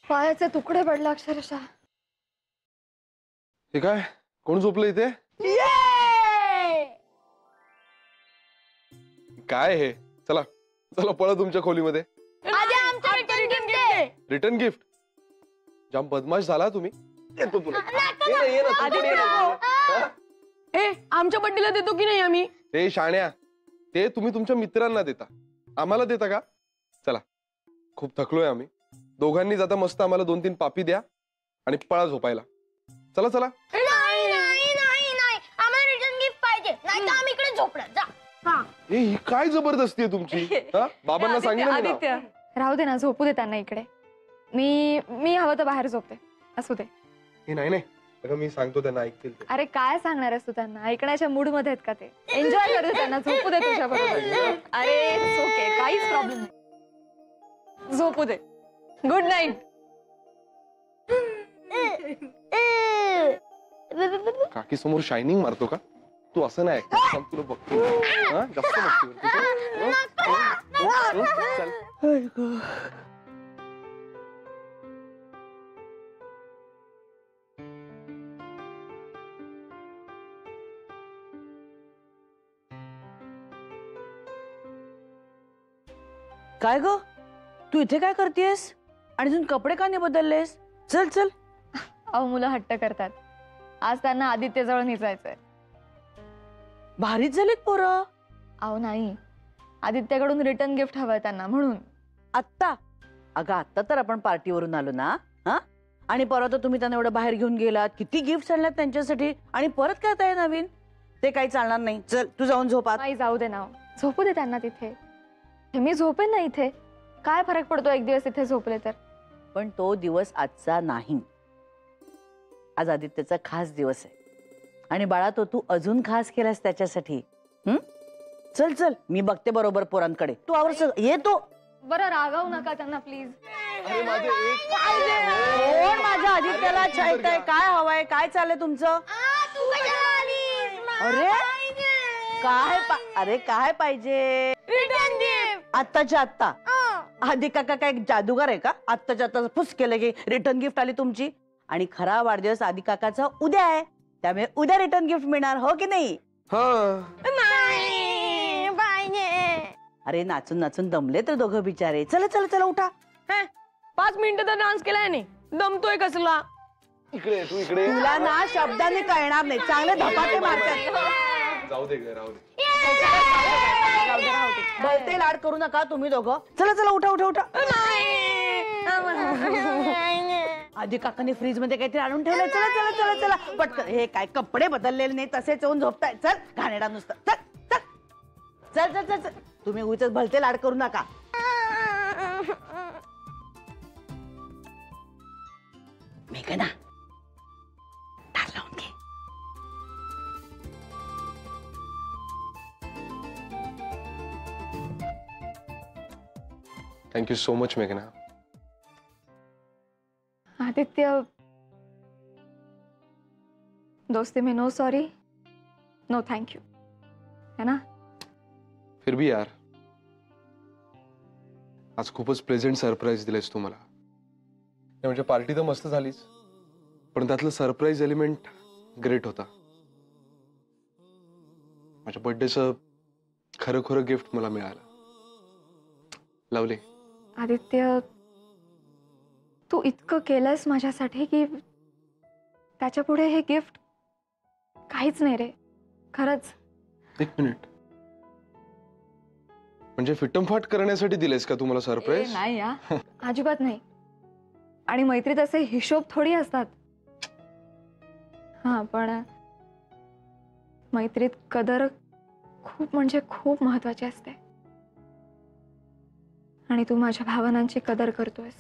पायाचे तुकडे पडले अक्षरशः. हे काय, कोण झोपलं इथे? काय हे? चला चला पळा तुमच्या खोलीमध्ये. Return gift? जाम बदमाश झाला तुम्ही. देतो तुला. आमच्या बड्डेला देतो की नाही आम्ही? ते शाण्या, ते तुम्ही तुमच्या मित्रांना देता, आम्हाला देता का? चला, खूप थकलोय आम्ही दोघांनी. जाता मस्त आम्हाला 2-3 पापी द्या आणि पळा झोपायला. चला चला. आम्हाला रिटर्न गिफ्ट पाहिजे, नाही तर आम्ही इकडे झोपणार. जा. ही काय जबरदस्ती आहे तुमची? बाबांना सांगितलं ना. राहू दे ना, झोपू दे त्यांना इकडे. मी हवं तर बाहेर झोपते. असू दे. हे नाही नाही, मी सांगतो त्यांना ऐकतील ते. अरे काय सांगणार आहेस तू त्यांना? ऐकण्याच्या मूड मध्ये आहेत का ते? एन्जॉय करू दे त्यांना, झोपू दे तुझ्या बरोबर. अरे ओके, काहीच प्रॉब्लेम नाही, झोपू दे. Good night. काकी समोर शायनिंग मारतो का तू? असं नाही, तुला बघतो. जास्त काय ग, तू इथे काय करतेस आणि अजून कपडे का नाही बदललेस? चल चल. अहो मुलं हट्ट करतात, आज त्यांना आदित्यजवळ निघायचंय. भारीच झालीत पोरं. अहो नाही, आदित्यकडून रिटर्न गिफ्ट हवंय त्यांना म्हणून. आत्ता? अगं आत्ता तर आपण पार्टीवरून आलो ना. हा, आणि परत तर तुम्ही त्यांना एवढं बाहेर घेऊन गेलात, किती गिफ्ट आणल्यात त्यांच्यासाठी, आणि परत काय आहे नवीन? ते काही चालणार नाही. चल तू जाऊन झोपा. नाही जाऊ दे ना, झोपू दे त्यांना तिथे. मी झोपेन ना इथे, काय फरक पडतो एक दिवस इथे झोपले तर. पण तो दिवस आजचा नाही. आज आदित्यचा खास दिवस आहे आणि बाळा तो तू अजून खास केलास त्याच्यासाठी. चल चल, मी बघते बरोबर पोरांकडे. तू आवर येतो. बरं रागावू नका त्यांना प्लीज. कोण माझ्या आदित्याला चालतंय? काय हवंय? काय चाललंय तुमचं? अरे काय अरे काय पाहिजे? Return gift. आत्ताच्या आत्ता? आधी काका काय जादूगार आहे का? आत्ताच्या आत्ता फुस केलं की रिटर्न गिफ्ट आली तुमची. आणि खरा वाढदिवस आधी काकाचा उद्या आहे, त्यामुळे उद्या रिटर्न गिफ्ट मिळणार, हो की नाही? अरे नाचून नाचून दमले तर दोघं बिचारे. चला चला चला उठा. 5 मिनिटं तर डान्स केलाय नाही, दमतोय कसला. इकडे तू इकडे. तुला ना शब्दाने कळणार नाही, चांगले धपाटे मारतात. जाऊ दे ग, राहू दे. भलते लाड करू नका तुम्ही दोघं. चला चला उठा उठा उठा. आधी काकाने फ्रीज मध्ये काहीतरी आणून ठेवलंय. चला चला चला चला पटकन. हे काय कपडे बदललेले नाही, तसेच येऊन झोपताय. चल घाणेरडा नुसतं. चल चल चल चल चल. तुम्ही उगाच भलते लाड करू नका. मेघना, दार लावून घे. थँक्यू सो मच मेघना. आदित्य, दोस्ती में no sorry, no thank you, है ना? फिर भी यार, आज खूपच प्रेझेंट सरप्राईज दिलेस तू मला. म्हणजे पार्टी तर मस्त झालीच, पण त्यातलं सरप्राईज एलिमेंट ग्रेट होता. माझ्या बर्थडेचं खरं खरं गिफ्ट मला मिळालं. लवली. आदित्य, तू इतकं केलंस माझ्यासाठी की त्याच्या पुढे हे गिफ्ट काहीच नाही रे, खरंच. एक मिनिट, म्हणजे फिटमफाट करण्यासाठी दिलेस का तुम्हाला सरप्राईज? नाही या, अजिबात नाही. आणि मैत्रीत असे हिशोब थोडी असतात. हा, पण मैत्रीत कदर खूप म्हणजे खूप महत्वाची असते. आणि तू माझ्या भावनांची कदर करतोयस.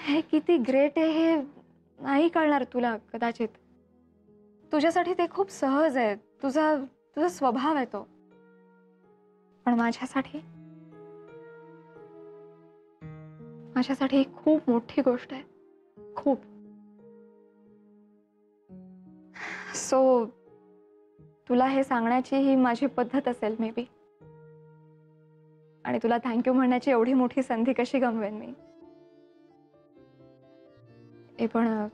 हे किती ग्रेट आहे हे नाही कळणार तुला कदाचित. तुझ्यासाठी ते खूप सहज आहे, तुझा स्वभाव आहे तो. पण माझ्यासाठी ही खूप मोठी गोष्ट आहे, खूप. सो तुला हे सांगण्याची ही माझी पद्धत असेल मे बी. आणि तुला थँक्यू म्हणण्याची एवढी मोठी संधी कशी गमवेन मी. हे पण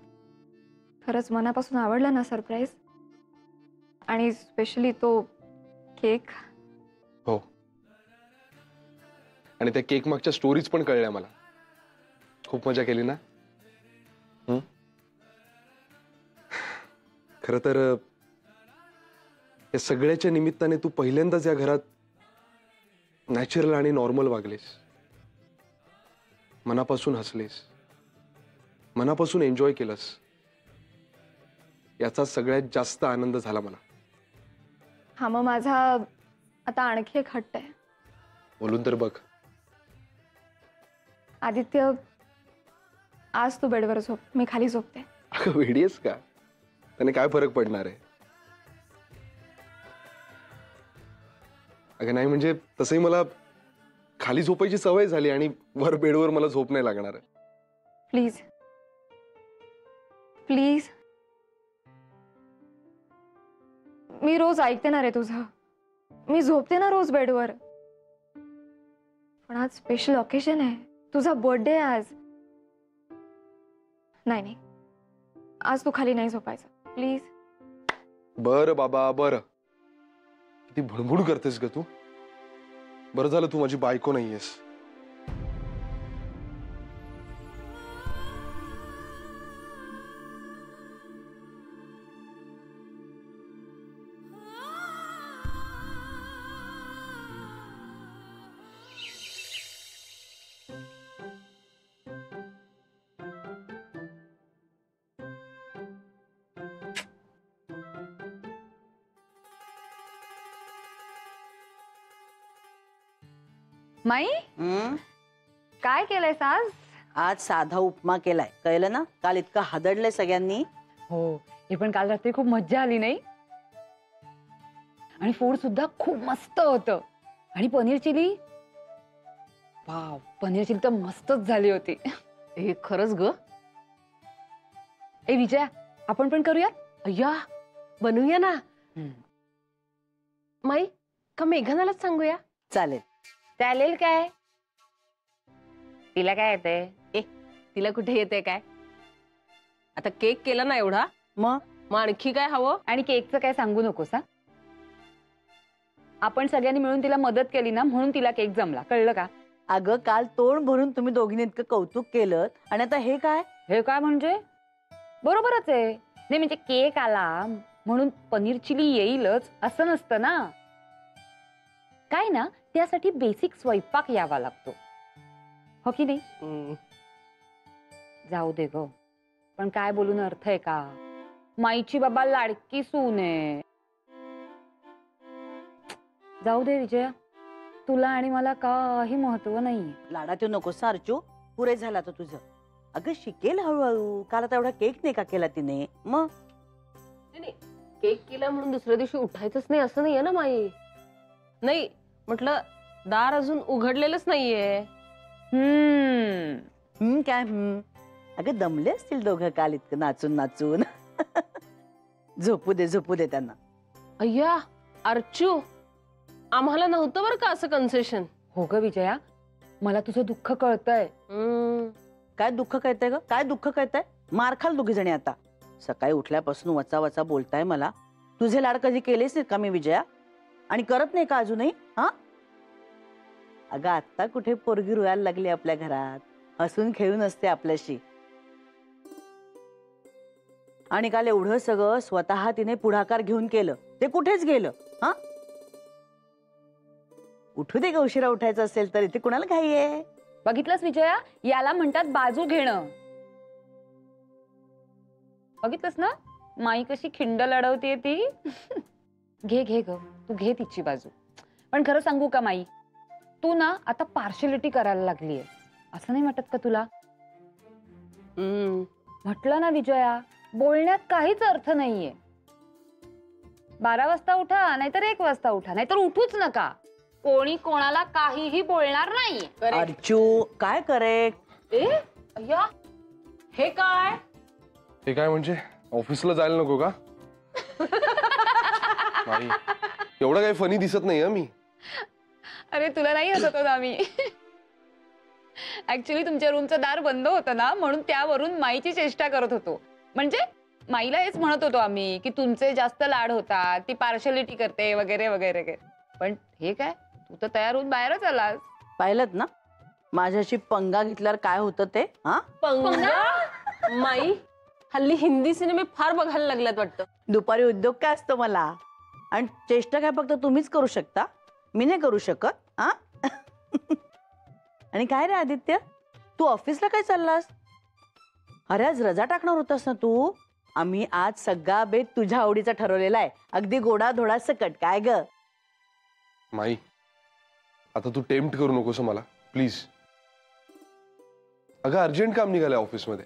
खरंच मनापासून आवडलं ना सरप्राईज, आणि स्पेशली तो केक. हो, आणि त्या केक मागच्या स्टोरीज पण कळल्या मला. खूप मजा केली ना. खरं तर या सगळ्याच्या निमित्ताने तू पहिल्यांदाच या घरात नॅचरल आणि नॉर्मल वागलीस, मनापासून हसलीस, मनापासून एन्जॉय केलंस. याचा सगळ्यात जास्त आनंद झाला मला. हा, मग माझा आता आणखी एक हट्ट आहे. बोलून तर बघ. आदित्य, आज तू बेडवर झोप, मी खाली झोपते. अगं वेडी आहेस का? त्याने काय फरक पडणार आहे? अगं नाही, म्हणजे तसंही मला खाली झोपायची सवय झाली आणि वर बेडवर मला झोप नाही लागणार आहे. प्लीज प्लीज, मी रोज ऐकते ना रे तुझं. मी झोपते ना रोज बेडवर. पण आज स्पेशल ऑकेजन आहे, तुझा बर्थडे आज. नाही नाही, आज तू खाली नाही झोपायचं प्लीज. बरं बाबा बरं. किती भुणभुण करतेस ग तू. बरं झालं तू माझी बायको नाहीयेस. माई, काय केलंयस आज? आज साधा उपमा केलाय, कळलं ना. काल इतकं हादडलंय सगळ्यांनी. हो, हे पण काल रात्री खूप मज्जा आली नाही. आणि फूड सुद्धा खूप मस्त होतं. आणि paneer chili, wow, paneer chili तर मस्तच झाली होती. हे खरंच ग. ए विजया, आपण पण करूया. अय्या, बनवूया ना. माई, का मेघनालाच सांगूया? चालेल. चालेल काय? तिला काय येते? तिला कुठे येते काय? आता केक केला ना एवढा, मग आणखी काय हवं? आणि केकचं काय सांगू नकोस हा. आपण सगळ्यांनी मिळून तिला मदत केली ना, म्हणून तिला केक जमला, कळलं का? अगं, काल तोंड भरून तुम्ही दोघींनी इतकं कौतुक केलं आणि आता हे काय? हे काय म्हणजे? बरोबरच आहे. नाही म्हणजे केक आला म्हणून पनीर चिली येईलच असं नसतं ना. काय ना, त्यासाठी बेसिक स्वयंपाक यावा लागतो, हो की नाही? जाऊ दे ग, पण काय बोलून अर्थ आहे का? माईची बाबा लाडकी सून आहे. जाऊ दे विजया, तुला आणि मला काही महत्व नाही. लाडात येऊ नकोस अर्चू, पुरे झाला तर तुझं. अगं शिकेल हळूहळू. काल आता एवढा केक नाही का केला तिने? मग केक केला म्हणून दुसऱ्या दिवशी उठायचंच नाही असं नाहीये ना माई. नाही म्हटलं, दार अजून उघडलेलंच नाहीये. काय अगं, दमले असतील दोघं काल इतकं नाचून नाचून. झोपू दे झोपू दे त्यांना. अय्या अर्चू, आम्हाला नव्हतं बरं का असं कन्सेशन. हो ग विजया, मला तुझं दुःख कळतंय. काय दुःख कळतंय ग? काय दुःख कळतंय? मार खाल दोघी जणी आता. सकाळी उठल्यापासून वचा वचा बोलताय मला. तुझे लाड कधी केलेच नाहीत का मी विजया? आणि करत नाही का अजूनही? हा, अगं आता कुठे पोरगी रुळायला लागली आपल्या घरात. हसून खेळून असते आपल्याशी. आणि काल एवढं सगळं स्वतः तिने पुढाकार घेऊन केलं, ते कुठेच गेलं? हा, उठू दे ग. उशिरा उठायचं असेल तर इथे कुणाला घाई आहे? बघितलंस विजया, याला म्हणतात बाजू घेणं. बघितलंस ना, माई कशी खिंड लढवतीये ती. घे घे ग, तू घे तिची बाजू. पण खरं सांगू का माई, तू ना आता पार्शलिटी करायला लागलीये. असं नाही वाटत का तुला? म्हटलं ना विजया, बोलण्यात काहीच अर्थ नाहीये. 12 वाजता उठा, नाहीतर 1 वाजता उठा, नाहीतर उठूच नका. कोणी कोणाला काहीही बोलणार नाही. अर्चू, काय करेक्ट? अय्या, हे काय? हे काय म्हणजे? ऑफिसला जायला नको का? नाही, एवढं काही फनी दिसत नाही मी. अरे तुला नाही हसत होत आम्ही. ऍक्च्युली तुमच्या रूमचं दार बंद होतं ना, म्हणून त्यावरून माईची चेष्टा करत होतो. म्हणजे माईला हेच म्हणत होतो आम्ही की तुमचे जास्त लाड होतात, ती पार्शलिटी करते वगैरे वगैरे. पण हे काय, तू तर तयार होऊन बाहेरच आलास. पाहिलंत ना माझ्याशी पंगा घेतल्यावर काय होतं ते. हा पंगा माई हल्ली हिंदी सिनेमे फार बघायला लागल्यात वाटतं. दुपारी उद्योग काय असतो मला, आणि चेष्टा काय फक्त तुम्हीच करू शकता, मी नाही करू शकत. हा आणि काय रे आदित्य, तू ऑफिसला काय चाललास? अरे आज रजा टाकणार होतास ना तू. आम्ही आज सगळा बेत तुझ्या आवडीचा ठरवलेला आहे, अगदी गोडा धोडा सकट. काय ग माई, आता तू टेम्प्ट करू नकोस मला प्लीज. अगं अर्जंट काम निघालंय ऑफिसमध्ये,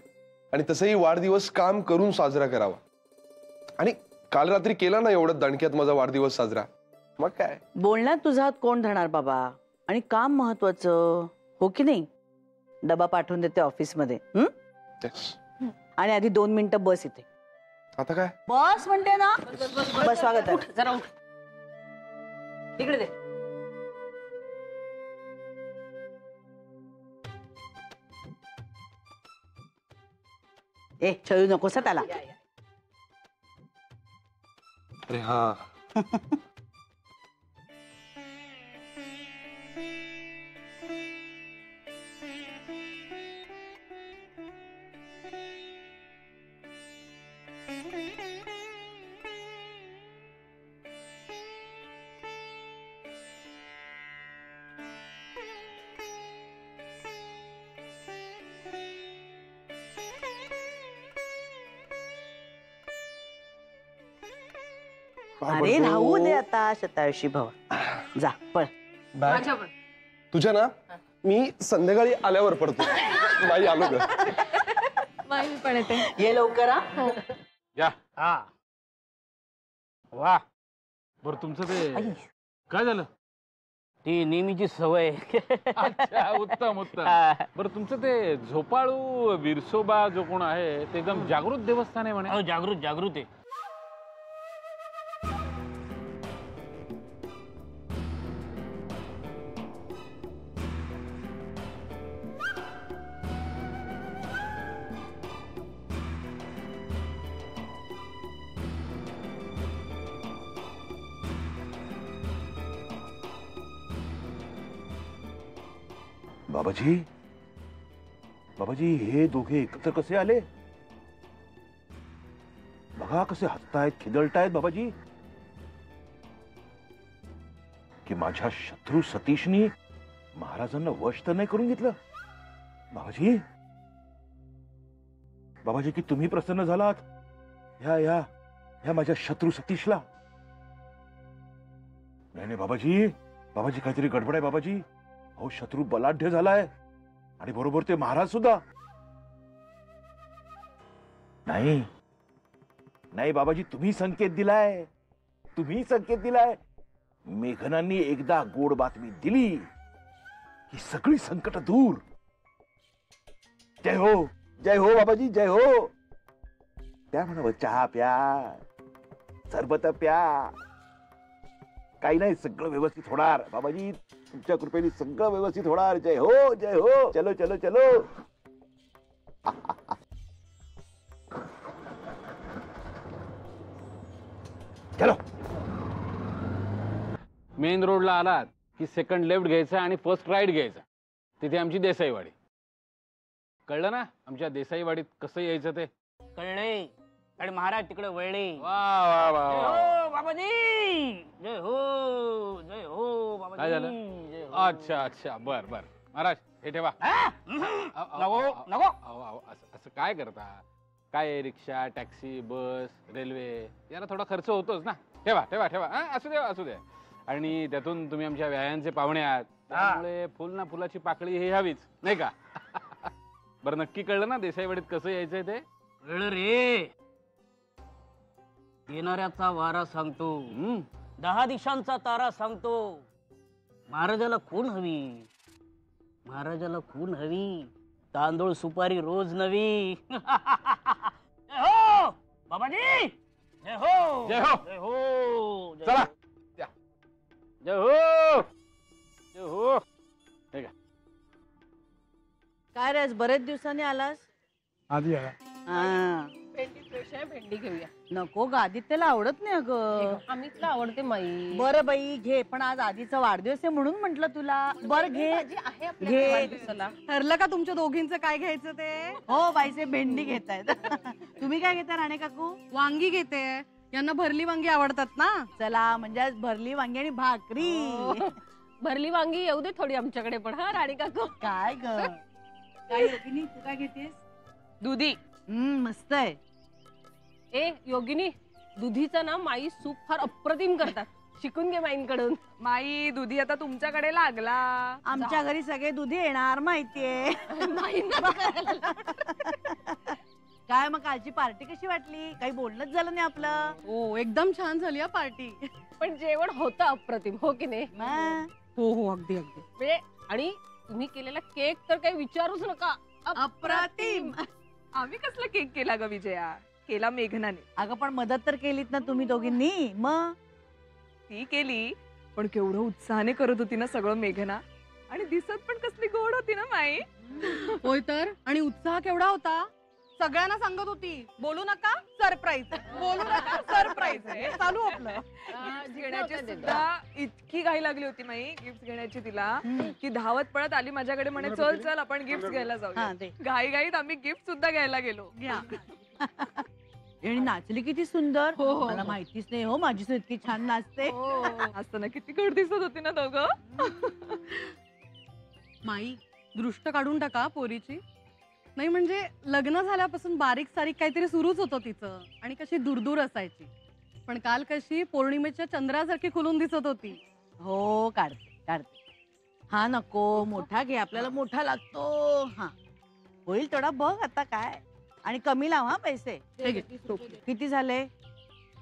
आणि तसंही वाढदिवस काम करून साजरा करावा. आणि काल रात्री केला ना एवढं दणक्यात माझा वाढदिवस साजरा, मग काय. बोलण्यात तुझा हात कोण धरणार बाबा, आणि काम महत्वाचं, हो की नाही. डबा पाठवून देते ऑफिसमध्ये. Yes. आणि आधी 2 मिनिटं बस इथे. आता काय. बस म्हणते ना. बस स्वागत आहे. जरा उठ. इकडे दे. ए छळू नकोस हं त्याला. अरे हा. अरे राहू दे आता, शतायुषी भव. जा पळ. माझ्या पण. तुझ्या ना मी संध्याकाळी आल्यावर पडतो. नाही आलो ग. माई पण येते. ये लवकर हा. या. हा वा. बर तुमचं ते काय झालं? ती नेहमीची सवय. अच्छा, उत्तम उत्तम. बरं तुमचं ते झोपाळू विरसोबा जो कोण आहे ते एकदम जागृत देवस्थान आहे म्हणे. जागृत जागृत आहे. बाबाजी, बाबाजी हे दोघे एकत्र कसे आले? बघा कसे हसतायत, खिदळतायत बाबाजी. की माझ्या शत्रू सतीशनी महाराजांना वश तर नाही करून घेतलं? बाबाजी, बाबाजी की तुम्ही प्रसन्न झालात ह्या ह्या ह्या माझ्या शत्रू सतीशला? नाही नाही बाबाजी, बाबाजी काहीतरी गडबड आहे बाबाजी. हो शत्रू बलाढ्य झालाय, आणि बरोबर ते महाराज सुद्धा. नाही नाही बाबाजी, तुम्ही संकेत दिलाय, तुम्ही संकेत दिलाय. मेघनांनी एकदा गोड बातमी दिली की सगळी संकट दूर. जय हो, जय हो बाबाजी, जय हो. त्या म्हणावं चहा प्या, सरबत प्या. काही नाही, सगळं व्यवस्थित होणार बाबाजी. तुमच्या कृपेने सगळं व्यवस्थित होणार. जय हो, जय हो. चलो चलो चलो. चलो. मेन रोडला आलात की सेकंड लेफ्ट घ्यायचा आणि फर्स्ट राईट घ्यायचा. तिथे आमची देसाईवाडी. कळलं ना आमच्या देसाईवाडीत कसं यायचं ते? कळले. आणि महाराज तिकडे वळले. वा वा वा जय वा. हो बाबाजी, जय हो, जय हो बाबाजी. काय झालं? जय हो. अच्छा अच्छा, बर बर. महाराज हे ठेवा. नको नको. असं काय करता? काय रिक्षा, टॅक्सी, बस, रेल्वे याला थोडा खर्च होतोच ना. ठेवा ठेवा ठेवा. असू द्या असू द्या. आणि त्यातून तुम्ही आमच्या व्यायांचे पाहुणे आहात, त्यामुळे फुल ना फुलाची पाकळी हे हवीच नाही का? बरं नक्की कळलं ना देसाईवाडीत कसं यायचंय ते? कळलं रे. येणाऱ्याचा वारा सांगतो, 10 दिशांचा तारा सांगतो. महाराजाला खून हवी, महाराजाला खून हवी. तांदूळ सुपारी रोज नवी. जय हो बाबाजी, जय हो, जय हो. जय हो, चला. जय हो, जय काय रे आज बरेच दिवसांनी आलास? आधी आला. हा. भेंडी फ्रेश आहे, भेंडी घेऊया. नको ग, आदित्यला आवडत नाही अगं. अमितला आवडते माई. बरं बाई घे, पण आज आधीचा वाढदिवस आहे म्हणून म्हंटल तुला. बर घे आहे आपल्या घे. वाढदिवसाला. ठरलं का तुमच्या दोघींचं काय घ्यायचं ते? हो बाईचे भेंडी घेतायत. तुम्ही काय घेता राणे काकू? वांगी घेते. यांना भरली वांगी आवडतात ना. चला म्हणजे आज भरली वांगी आणि भाकरी. भरली वांगी येऊ दे थोडी आमच्याकडे पण, हा राणी काकू. काय ग काय योगिनी, तू काय घेतेस? दुधी. मस्त आहे. ए योगिनी, दुधीचा ना माई सूप फार अप्रतिम करतात. शिकून घे माईंकडून. माई दुधी आता तुमच्याकडे लागला. आमच्या घरी सगळे दुधी येणार माहितीये. काय मग कालची पार्टी कशी वाटली? काही बोलणंच झालं नाही आपलं. हो एकदम छान झाली हा पार्टी. पण जेवण होतं अप्रतिम, हो की नाही? हो हो अगदी अगदी. म्हणजे आणि तुम्ही केलेला केक तर काही विचारूच नका. अप्रतिम. आम्ही कसला केक केला ग विजया? केला मेघनाने. अगं पण मदत तर केलीत ना तुम्ही दोघींनी. मग ती केली, पण केवढं उत्साहाने करत होती ना सगळं मेघना. आणि दिसत पण कसली गोड होती ना माई. होय तर. आणि उत्साह केवढा होता. सगळ्यांना सांगत होती बोलू नका सरप्राईज, बोलू नका सरप्राईज आहे. चालू आपलं. घेण्याची सुद्धा इतकी घाई लागली होती माई गिफ्ट घेण्याची तिला, की धावत पळत आली माझ्याकडे म्हणे चल चल आपण गिफ्ट घ्यायला जाऊ. घाई घाईत आम्ही गिफ्ट सुद्धा घ्यायला गेलो. आणि नाचली किती सुंदर. मला माहितीच नाही हो माझी सून इतकी छान नाचते. असताना किती गोड दिसत होती ना दोघं. माई दृष्ट काढून टाका पोरीची. नाही म्हणजे लग्न झाल्यापासून बारीक सारीक काहीतरी सुरूच होतं तिचं. आणि कशी दूरदूर असायची, पण काल कशी पौर्णिमेच्या चंद्रासारखी खुलून दिसत होती. हो काढते काढते. हा नको मोठा घे, आपल्याला मोठा लागतो. हा होईल थोडा बघ आता काय. आणि कमी लाव हा पैसे. किती झाले?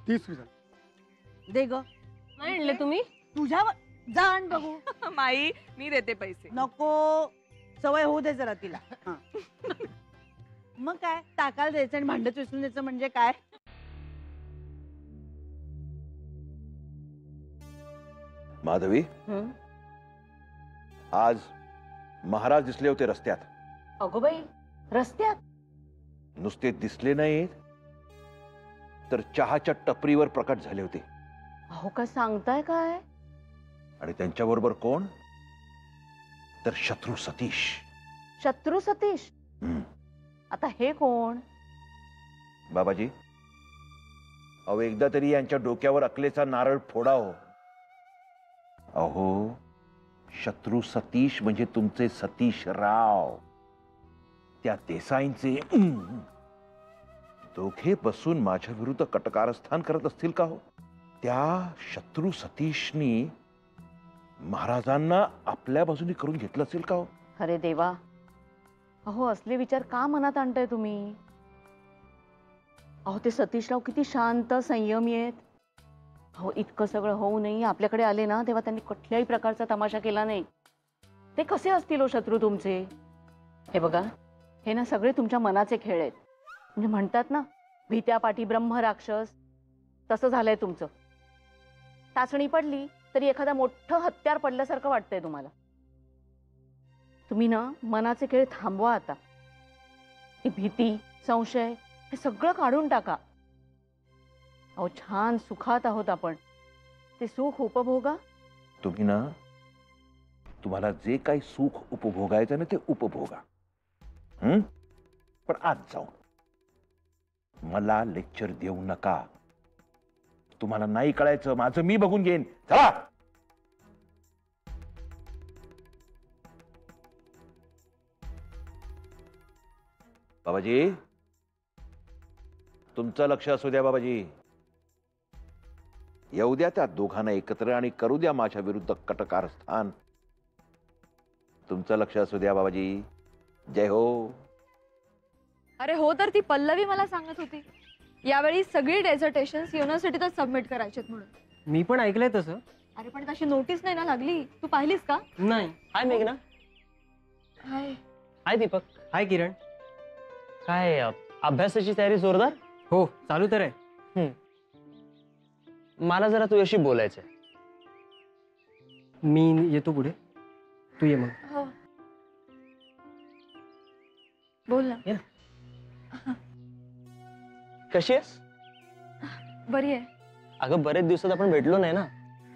30 रुपये. दे ग. नाही आणले तुम्ही? तुझ्यावर जाण बघू. माई मी देते पैसे. नको सवय होऊ दे जरा तिला. मग काय टाकायला द्यायचं आणि भांडत विसरून द्यायचं म्हणजे काय. माधवी, आज महाराज दिसले होते रस्त्यात. अगो बाई, रस्त्यात? नुसते दिसले नाहीत तर चहाच्या टपरीवर प्रकट झाले होते. अहो काय सांगताय काय? आणि त्यांच्याबरोबर कोण? तर शत्रू सतीश. शत्रू सतीश? आता हे कोण? बाबाजी, अहो एकदा तरी यांच्या डोक्यावर अकलेचा नारळ फोडाव. अहो शत्रू सतीश म्हणजे तुमचे सतीश राव. त्या देसाईंचे दोघे बसून माझ्या विरुद्ध कटकारस्थान करत असतील का हो? त्या शत्रू सतीशनी महाराजांना आपल्या बाजूने करून घेतलं असेल का हो? अरे देवा, अहो असले विचार का मनात आणताय तुम्ही? अहो ते सतीशराव किती शांत संयमी आहेत. अहो इतकं सगळं होऊ नये आपल्याकडे आले ना तेव्हा त्यांनी कुठल्याही प्रकारचा तमाशा केला नाही. ते कसे असतील हो शत्रू तुमचे? हे बघा, हे ना सगळे तुमच्या मनाचे खेळ आहेत. म्हणजे म्हणतात ना भीत्या पाठी ब्रह्म राक्षस, तसं झालंय तुमचं. टाचणी पडली तरी एखादा मोठं हत्यार पडल्यासारखं वाटतंय तुम्हाला. तुम्ही ना मनाचे खेळ थांबवा आता. ही भीती संशय हे सगळं काढून टाका. अहो छान सुखात आहोत आपण, ते सुख उपभोगा. तुम्ही ना तुम्हाला जे काही सुख उपभोगायचं ना ते उपभोगा. पण आज जाऊन मला लेक्चर देऊ नका. तुम्हाला नाही कळायचं, माझं मी बघून घेईन. चला. बाबाजी, तुमचं लक्ष असू द्या. बाबाजी, येऊ द्या त्या दोघांना एकत्र आणि करू द्या माझ्या विरुद्ध कटकारस्थान. तुमचं लक्ष असू द्या बाबाजी. जय हो. अरे हो, तर ती पल्लवी मला सांगत होती यावेळी सगळी डेझर्टेशन्स युनिव्हर्सिटीतच सबमिट करायचे म्हणून. मी पण ऐकलंय तसं. अरे पण तशी नोटीस नाही ना लागली. तू पाहिलीस का? नाही. हाय मेघना. हाय. हाय दीपक. हाय किरण. काय अभ्यासाची तयारी जोरदार? हो चालू तर आहे. मला जरा तुझ्याशी बोलायचंय. मी येतो पुढे, तू ये मग. हो. बोल ना. कशी आहेस? बरी आहे. अगं बरेच दिवसात आपण भेटलो नाही ना,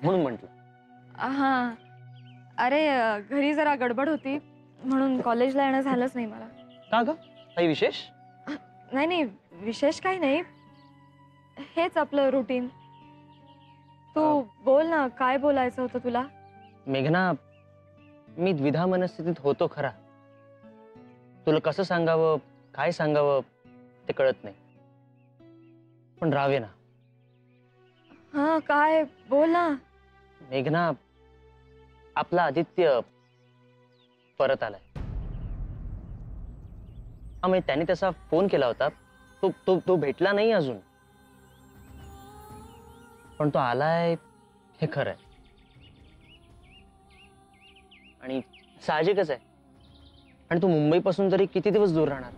म्हणून म्हंटल. हा, अरे घरी जरा गडबड होती म्हणून कॉलेजला येणं झालंच नाही मला. का ग, काही विशेष? नाही नाही, विशेष काही नाही, हेच आपलं रुटीन. तू बोल ना, काय बोलायचं होतं तुला? मेघना, मी द्विधा मनस्थितीत होतो खरा. तुला कसं सांगावं, काय सांगावं ते कळत नाही, पण राहावे ना. हा, काय बोल ना. मेघना, आपला आदित्य परत आलाय. हा, म्हणजे त्याने तसा फोन केला होता. तो भेटला नाही अजून, पण तो आलाय हे खरं आहे. आणि साहजिकच आहे. आणि तू मुंबईपासून तरी किती दिवस दूर राहणार?